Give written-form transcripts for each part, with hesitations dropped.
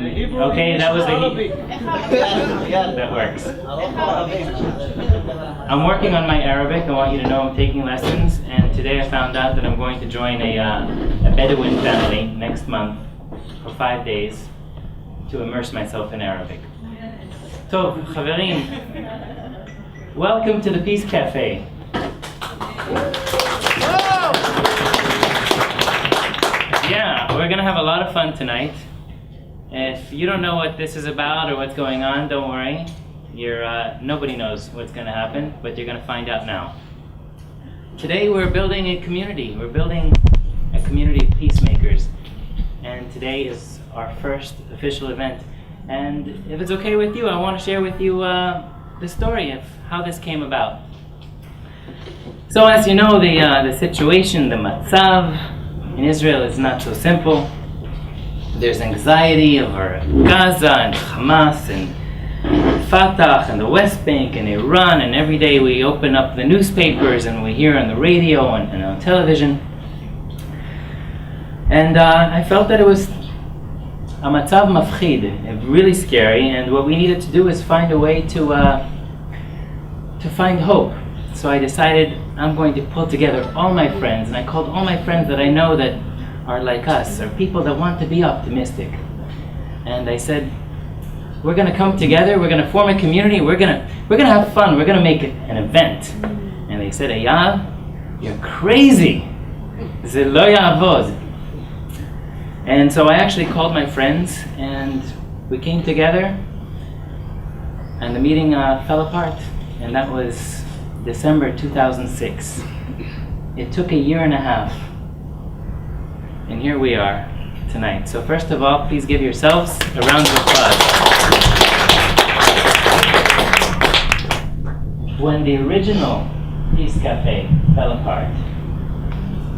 Okay, that was the that works. I'm working on my Arabic. I want you to know I'm taking lessons, and today I found out that I'm going to join a Bedouin family next month for 5 days to immerse myself in Arabic. Tov, Chaverim, welcome to the Peace Café. Yeah, we're gonna have a lot of fun tonight. If you don't know what this is about or what's going on, don't worry. Nobody knows what's gonna happen, but you're gonna find out now. Today we're building a community. We're building a community of peacemakers. And today is our first official event. And if it's okay with you, I want to share with you the story of how this came about. So as you know, the situation, the matzav in Israel is not so simple. There's anxiety over Gaza and Hamas and Fatah and the West Bank and Iran, and every day we open up the newspapers and we hear on the radio and on television. And I felt that it was a matzav mafchid, really scary, and what we needed to do is find a way to find hope. So I decided I'm going to pull together all my friends, and I called all my friends that I know that are like us, are people that want to be optimistic. And I said, we're going to come together, we're going to form a community, we're going to have fun, we're going to make it an event. And they said, Eyal, you're crazy. Ze lo ya'avod. And so I actually called my friends, and we came together, and the meeting fell apart, and that was December 2006. It took a year and a half, and here we are tonight. So first of all, please give yourselves a round of applause. When the original Peace Cafe fell apart,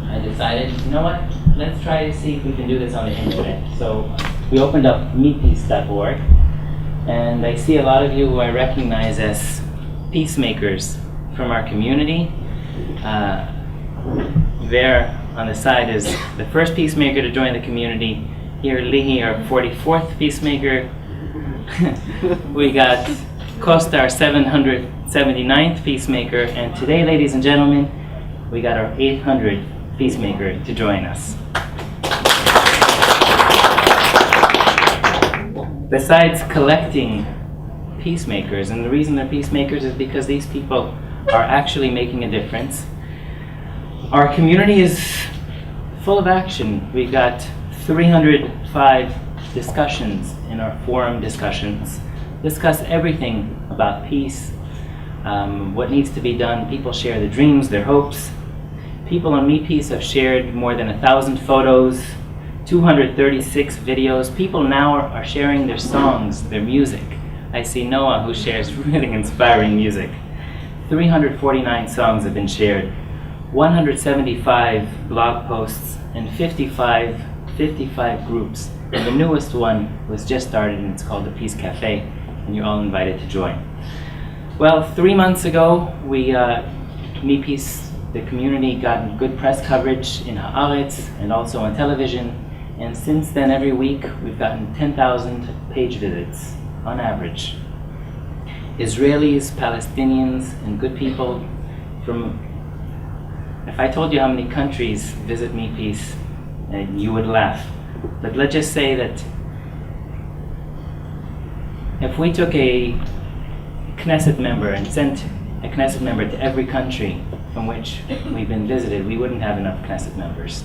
I decided, you know what? Let's try to see if we can do this on the internet. So we opened up mepeace.org, and I see a lot of you who I recognize as peacemakers from our community. There on the side is the first peacemaker to join the community. Here, Lihi, our 44th peacemaker. We got Costa, our 779th peacemaker, and today, ladies and gentlemen, we got our 800th peacemaker to join us. Besides collecting peacemakers, and the reason they're peacemakers is because these people are actually making a difference. Our community is full of action. We've got 305 discussions in our forum discussions. Discuss everything about peace, what needs to be done. People share their dreams, their hopes. People on MePeace have shared more than 1,000 photos, 236 videos. People now are sharing their songs, their music. I see Noah, who shares really inspiring music. 349 songs have been shared, 175 blog posts, and 55 groups. And the newest one was just started, and it's called the Peace Cafe, and you're all invited to join. Well, 3 months ago, MePeace, the community, got good press coverage in Haaretz and also on television. And since then, every week, we've gotten 10,000 page visits on average. Israelis, Palestinians, and good people from, if I told you how many countries visit MePeace, you would laugh. But let's just say that if we took a Knesset member and sent a Knesset member to every country from which we've been visited, we wouldn't have enough Knesset members.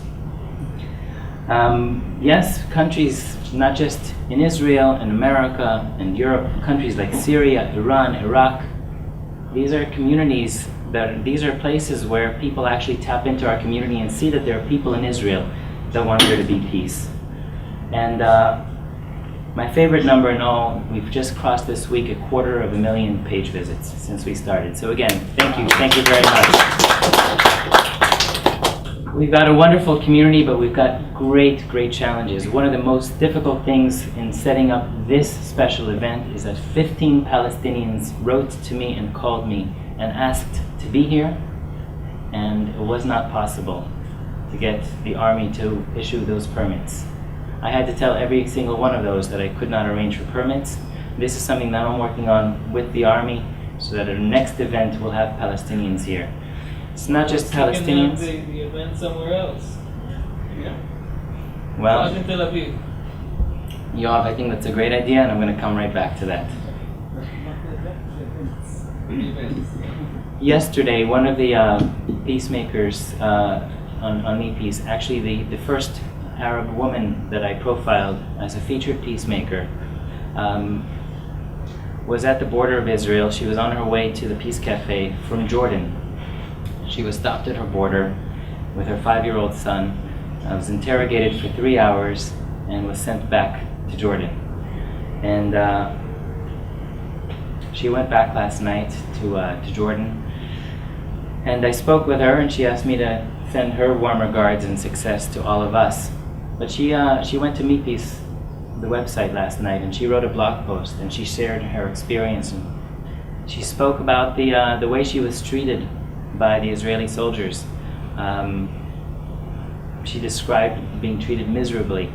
Yes, countries not just in Israel and America and Europe, countries like Syria, Iran, Iraq, these are communities these are places where people actually tap into our community and see that there are people in Israel that want there to be peace. And my favorite number in all, we've just crossed this week 250,000 page visits since we started. So again, thank you very much. We've got a wonderful community, but we've got great challenges. One of the most difficult things in setting up this special event is that 15 Palestinians wrote to me and called me and asked to be here, and it was not possible to get the army to issue those permits. I had to tell every single one of those that I could not arrange for permits. This is something that I'm working on with the army, so that our next event will have Palestinians here. It's not just Palestinians. You can have the event somewhere else. Yeah. Well, Not in Tel Aviv. Yoav, I think that's a great idea, and I'm going to come right back to that. Yesterday, one of the peacemakers on Me Peace, actually the first Arab woman that I profiled as a featured peacemaker, was at the border of Israel. She was on her way to the Peace Café from Jordan. She was stopped at her border with her 5-year-old son, was interrogated for 3 hours, and was sent back to Jordan. And she went back last night to Jordan. And I spoke with her, and she asked me to send her warm regards and success to all of us. But she went to Me Peace, the website, last night, and she wrote a blog post, and she shared her experience. And she spoke about the way she was treated by the Israeli soldiers. She described being treated miserably.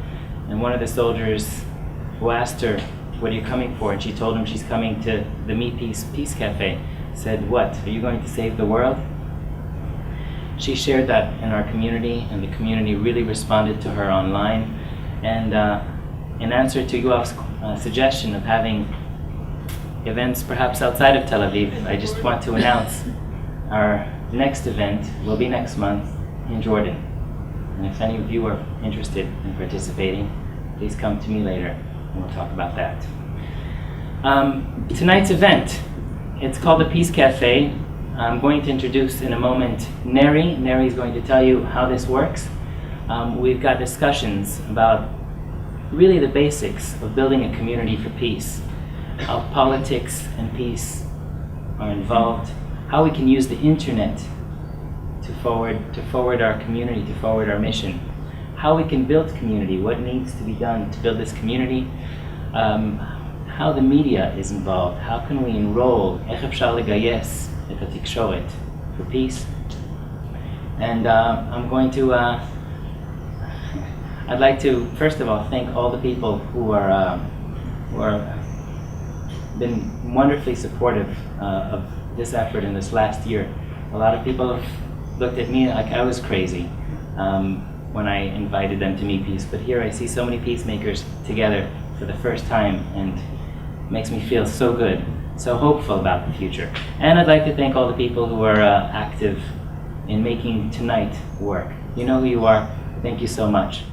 And one of the soldiers who asked her, "What are you coming for?" and she told him she's coming to the Me Peace Peace Cafe, said, "What, are you going to save the world?" She shared that in our community, and the community really responded to her online. And in answer to Yoav's suggestion of having events perhaps outside of Tel Aviv, I just want to announce our next event will be next month in Jordan. And if any of you are interested in participating, please come to me later and we'll talk about that. Tonight's event, it's called the Peace Cafe. I'm going to introduce in a moment Neri. Neri is going to tell you how this works. We've got discussions about really the basics of building a community for peace, how politics and peace are involved, how we can use the internet to forward our community, to forward our mission, how we can build community, what needs to be done to build this community, how the media is involved, how can we enroll, איך אפשר לגייס את התקשורת for peace. And I'm going to, I'd like to first of all thank all the people who are been wonderfully supportive of this effort in this last year. A lot of people have looked at me like I was crazy when I invited them to Me Peace, but here I see so many peacemakers together for the first time, and it makes me feel so good, so hopeful about the future. And I'd like to thank all the people who are active in making tonight work. You know who you are. Thank you so much.